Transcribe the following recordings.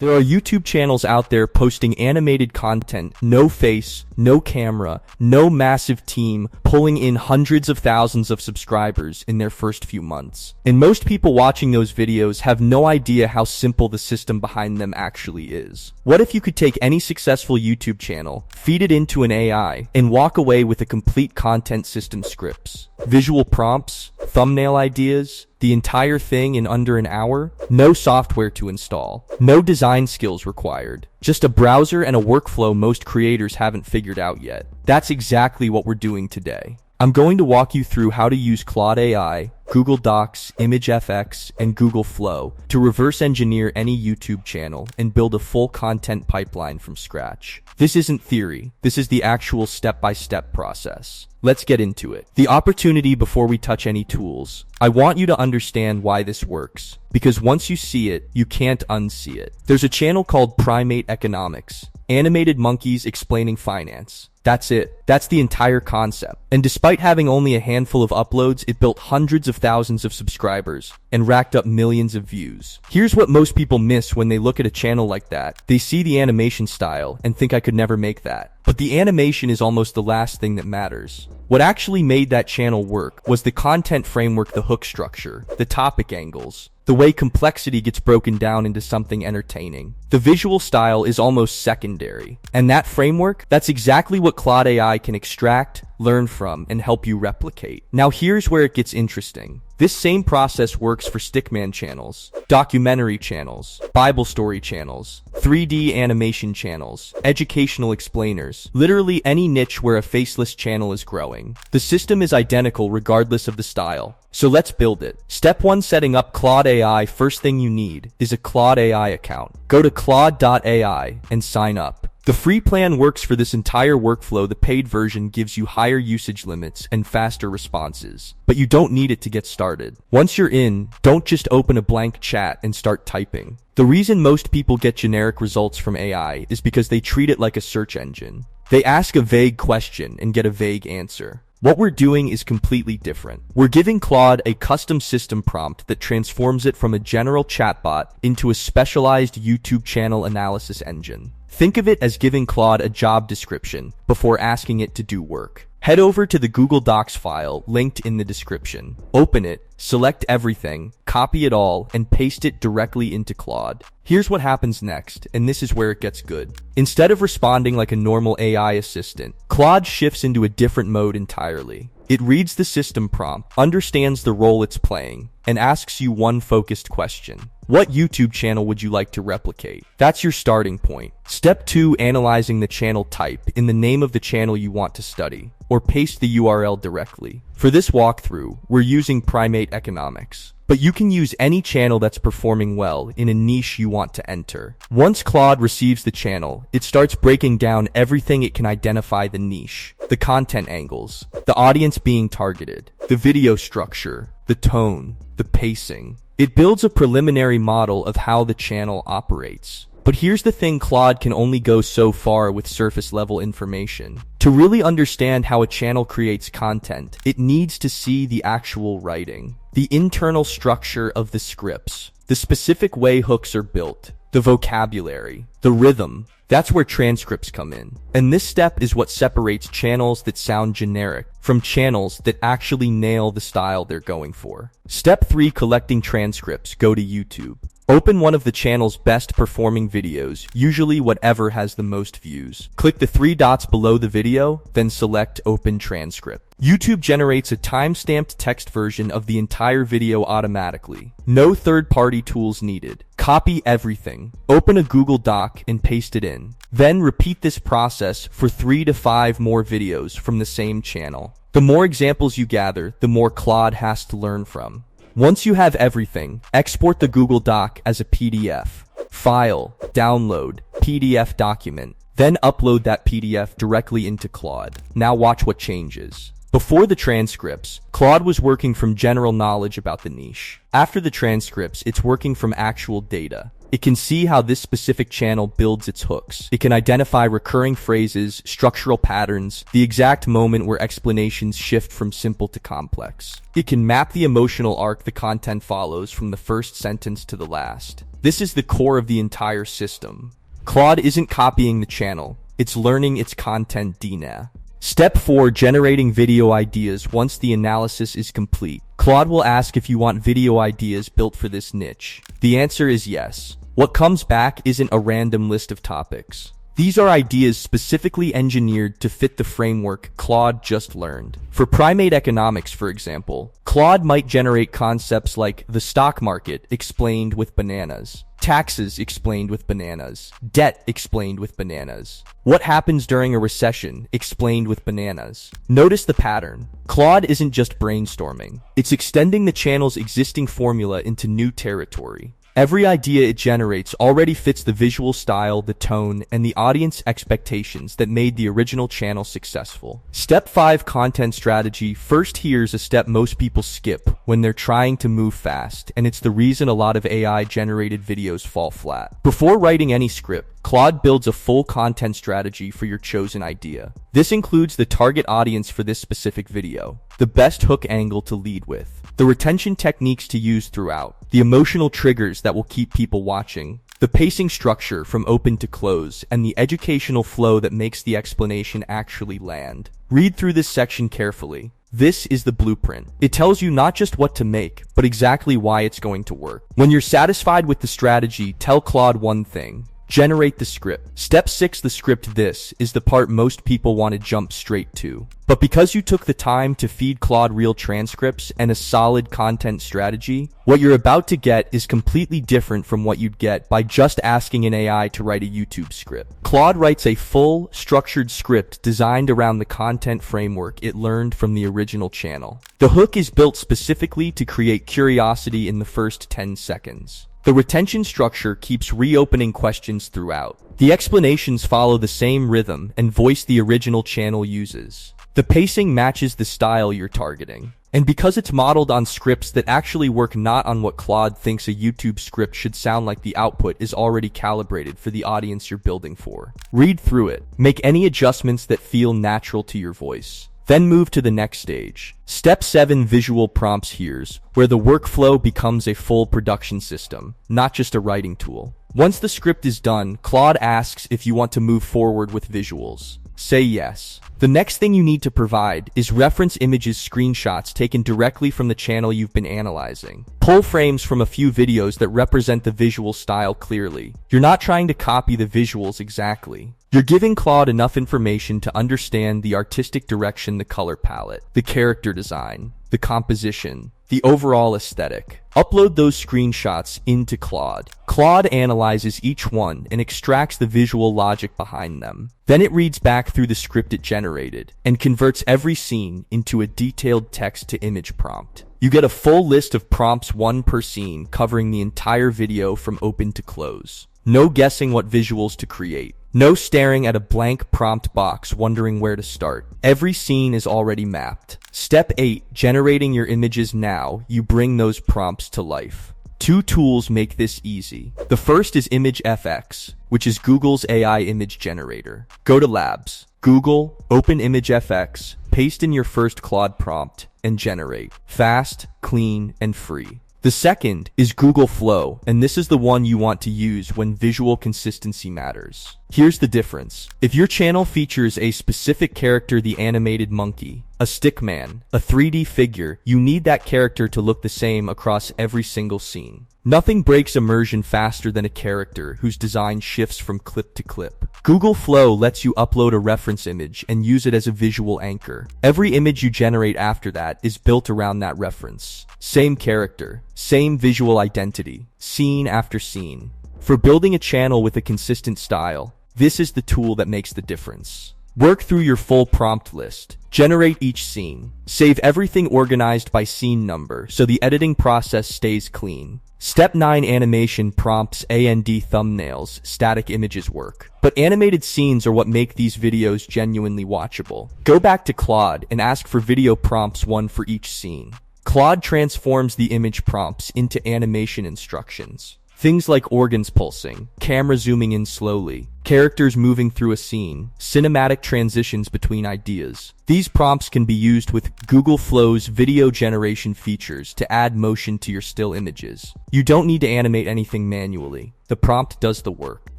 There are YouTube channels out there posting animated content, no face, no camera, no massive team, pulling in hundreds of thousands of subscribers in their first few months. And most people watching those videos have no idea how simple the system behind them actually is. What if you could take any successful YouTube channel, feed it into an AI, and walk away with a complete content system scripts, visual prompts, thumbnail ideas, the entire thing in under an hour? No software to install, no design skills required, just a browser and a workflow most creators haven't figured out yet. That's exactly what we're doing today. I'm going to walk you through how to use Claude AI, Google Docs, ImageFX, and Google Flow to reverse engineer any YouTube channel and build a full content pipeline from scratch. This isn't theory, this is the actual step-by-step process. Let's get into it. The opportunity before we touch any tools. I want you to understand why this works, because once you see it, you can't unsee it. There's a channel called Primate Economics, animated monkeys explaining finance. That's it. That's the entire concept. And despite having only a handful of uploads, it built hundreds of thousands of subscribers and racked up millions of views. Here's what most people miss when they look at a channel like that. They see the animation style and think I could never make that. But the animation is almost the last thing that matters. What actually made that channel work was the content framework, the hook structure, the topic angles, the way complexity gets broken down into something entertaining. The visual style is almost secondary. And that framework, that's exactly what Claude AI can extract, learn from, and help you replicate. Now here's where it gets interesting. This same process works for stickman channels, documentary channels, Bible story channels, 3D animation channels, educational explainers, literally any niche where a faceless channel is growing. The system is identical regardless of the style. So let's build it. Step 1, setting up Claude AI. First thing you need is a Claude AI account. Go to claude.ai and sign up. The free plan works for this entire workflow. The paid version gives you higher usage limits and faster responses, but you don't need it to get started. Once you're in, don't just open a blank chat and start typing. The reason most people get generic results from AI is because they treat it like a search engine. They ask a vague question and get a vague answer. What we're doing is completely different. We're giving Claude a custom system prompt that transforms it from a general chatbot into a specialized YouTube channel analysis engine. Think of it as giving Claude a job description before asking it to do work. Head over to the Google Docs file linked in the description. Open it, select everything, copy it all, and paste it directly into Claude. Here's what happens next, and this is where it gets good. Instead of responding like a normal AI assistant, Claude shifts into a different mode entirely. It reads the system prompt, understands the role it's playing, and asks you one focused question. What YouTube channel would you like to replicate? That's your starting point. Step 2, analyzing the channel type in the name of the channel you want to study, or paste the URL directly. For this walkthrough, we're using Primate Economics. But you can use any channel that's performing well in a niche you want to enter. Once Claude receives the channel, it starts breaking down everything it can identify: the niche, the content angles, the audience being targeted, the video structure, the tone, the pacing. It builds a preliminary model of how the channel operates. But here's the thing, Claude can only go so far with surface level information. To really understand how a channel creates content, it needs to see the actual writing, the internal structure of the scripts, the specific way hooks are built, the vocabulary, the rhythm. That's where transcripts come in. And this step is what separates channels that sound generic from channels that actually nail the style they're going for. Step 3, collecting transcripts. Go to YouTube. Open one of the channel's best performing videos, usually whatever has the most views. Click the 3 dots below the video, then select Open Transcript. YouTube generates a time-stamped text version of the entire video automatically. No third-party tools needed. Copy everything. Open a Google Doc and paste it in. Then repeat this process for 3 to 5 more videos from the same channel. The more examples you gather, the more Claude has to learn from. Once you have everything, export the Google Doc as a PDF. File, download, PDF document. Then upload that PDF directly into Claude. Now watch what changes. Before the transcripts, Claude was working from general knowledge about the niche. After the transcripts, it's working from actual data. It can see how this specific channel builds its hooks. It can identify recurring phrases, structural patterns, the exact moment where explanations shift from simple to complex. It can map the emotional arc the content follows from the first sentence to the last. This is the core of the entire system. Claude isn't copying the channel, it's learning its content DNA. Step 4. Generating video ideas. Once the analysis is complete, Claude will ask if you want video ideas built for this niche. The answer is yes. What comes back isn't a random list of topics. These are ideas specifically engineered to fit the framework Claude just learned. For primate economics, for example, Claude might generate concepts like the stock market explained with bananas, taxes explained with bananas, debt explained with bananas, what happens during a recession explained with bananas. Notice the pattern. Claude isn't just brainstorming. It's extending the channel's existing formula into new territory. Every idea it generates already fits the visual style, the tone, and the audience expectations that made the original channel successful. Step 5. Content strategy. First, here's a step most people skip when they're trying to move fast, and it's the reason a lot of AI-generated videos fall flat. Before writing any script, Claude builds a full content strategy for your chosen idea. This includes the target audience for this specific video, the best hook angle to lead with, the retention techniques to use throughout, the emotional triggers that will keep people watching, the pacing structure from open to close, and the educational flow that makes the explanation actually land. Read through this section carefully. This is the blueprint. It tells you not just what to make, but exactly why it's going to work. When you're satisfied with the strategy, tell Claude one thing. Generate the script. Step 6. The script. This is the part most people want to jump straight to. But because you took the time to feed Claude real transcripts and a solid content strategy, what you're about to get is completely different from what you'd get by just asking an AI to write a YouTube script. Claude writes a full, structured script designed around the content framework it learned from the original channel. The hook is built specifically to create curiosity in the first 10 seconds. The retention structure keeps reopening questions throughout. The explanations follow the same rhythm and voice the original channel uses. The pacing matches the style you're targeting. And because it's modeled on scripts that actually work, not on what Claude thinks a YouTube script should sound like, the output is already calibrated for the audience you're building for. Read through it. Make any adjustments that feel natural to your voice. Then move to the next stage. Step 7. Visual prompts. Here's where the workflow becomes a full production system, not just a writing tool. Once the script is done, Claude asks if you want to move forward with visuals. Say yes. The next thing you need to provide is reference images, screenshots taken directly from the channel you've been analyzing. Pull frames from a few videos that represent the visual style clearly. You're not trying to copy the visuals exactly. You're giving Claude enough information to understand the artistic direction, the color palette, the character design, the composition, the overall aesthetic. Upload those screenshots into Claude. Claude analyzes each one and extracts the visual logic behind them. Then it reads back through the script it generated and converts every scene into a detailed text-to-image prompt. You get a full list of prompts, one per scene, covering the entire video from open to close. No guessing what visuals to create. No staring at a blank prompt box wondering where to start. Every scene is already mapped. Step 8. Generating your images. Now you bring those prompts to life. Two tools make this easy. The first is ImageFX, which is Google's AI image generator. Go to Labs, Google, open ImageFX, paste in your first Claude prompt, and generate. Fast, clean, and free. The second is Google Flow, and this is the one you want to use when visual consistency matters. Here's the difference. If your channel features a specific character, the animated monkey, a stickman, a 3D figure, you need that character to look the same across every single scene. Nothing breaks immersion faster than a character whose design shifts from clip to clip. Google Flow lets you upload a reference image and use it as a visual anchor. Every image you generate after that is built around that reference. Same character, same visual identity, scene after scene. For building a channel with a consistent style, this is the tool that makes the difference. Work through your full prompt list. Generate each scene. Save everything organized by scene number so the editing process stays clean. Step 9. Animation prompts and thumbnails, static images work. But animated scenes are what make these videos genuinely watchable. Go back to Claude and ask for video prompts, one for each scene. Claude transforms the image prompts into animation instructions. Things like organs pulsing, camera zooming in slowly, characters moving through a scene, cinematic transitions between ideas. These prompts can be used with Google Flow's video generation features to add motion to your still images. You don't need to animate anything manually. The prompt does the work.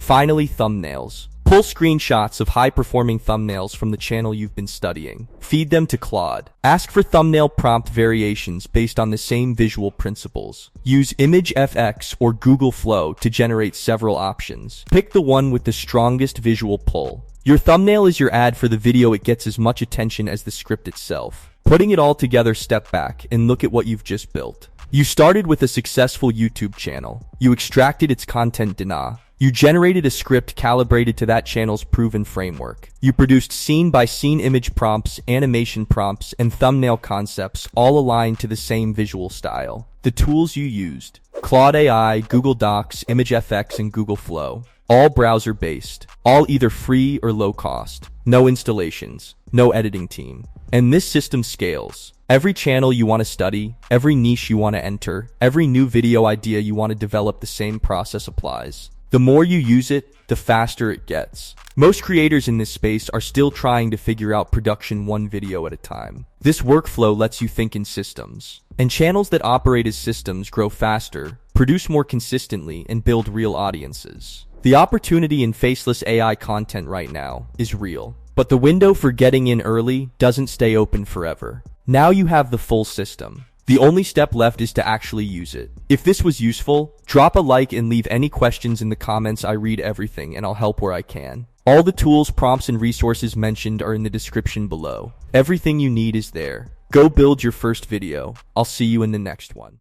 Finally, thumbnails. Pull screenshots of high-performing thumbnails from the channel you've been studying. Feed them to Claude. Ask for thumbnail prompt variations based on the same visual principles. Use ImageFX or Google Flow to generate several options. Pick the one with the strongest visual pull. Your thumbnail is your ad for the video. It gets as much attention as the script itself. Putting it all together, step back and look at what you've just built. You started with a successful YouTube channel. You extracted its content data. You generated a script calibrated to that channel's proven framework. You produced scene-by-scene image prompts, animation prompts, and thumbnail concepts, all aligned to the same visual style. The tools you used: Claude AI, Google Docs, ImageFX, and Google Flow. All browser-based, all either free or low-cost. No installations, no editing team. And this system scales. Every channel you want to study, every niche you want to enter, every new video idea you want to develop, the same process applies. The more you use it, the faster it gets. Most creators in this space are still trying to figure out production one video at a time. This workflow lets you think in systems. And channels that operate as systems grow faster, produce more consistently, and build real audiences. The opportunity in faceless AI content right now is real. But the window for getting in early doesn't stay open forever. Now you have the full system. The only step left is to actually use it. If this was useful, drop a like and leave any questions in the comments. I read everything and I'll help where I can. All the tools, prompts, and resources mentioned are in the description below. Everything you need is there. Go build your first video. I'll see you in the next one.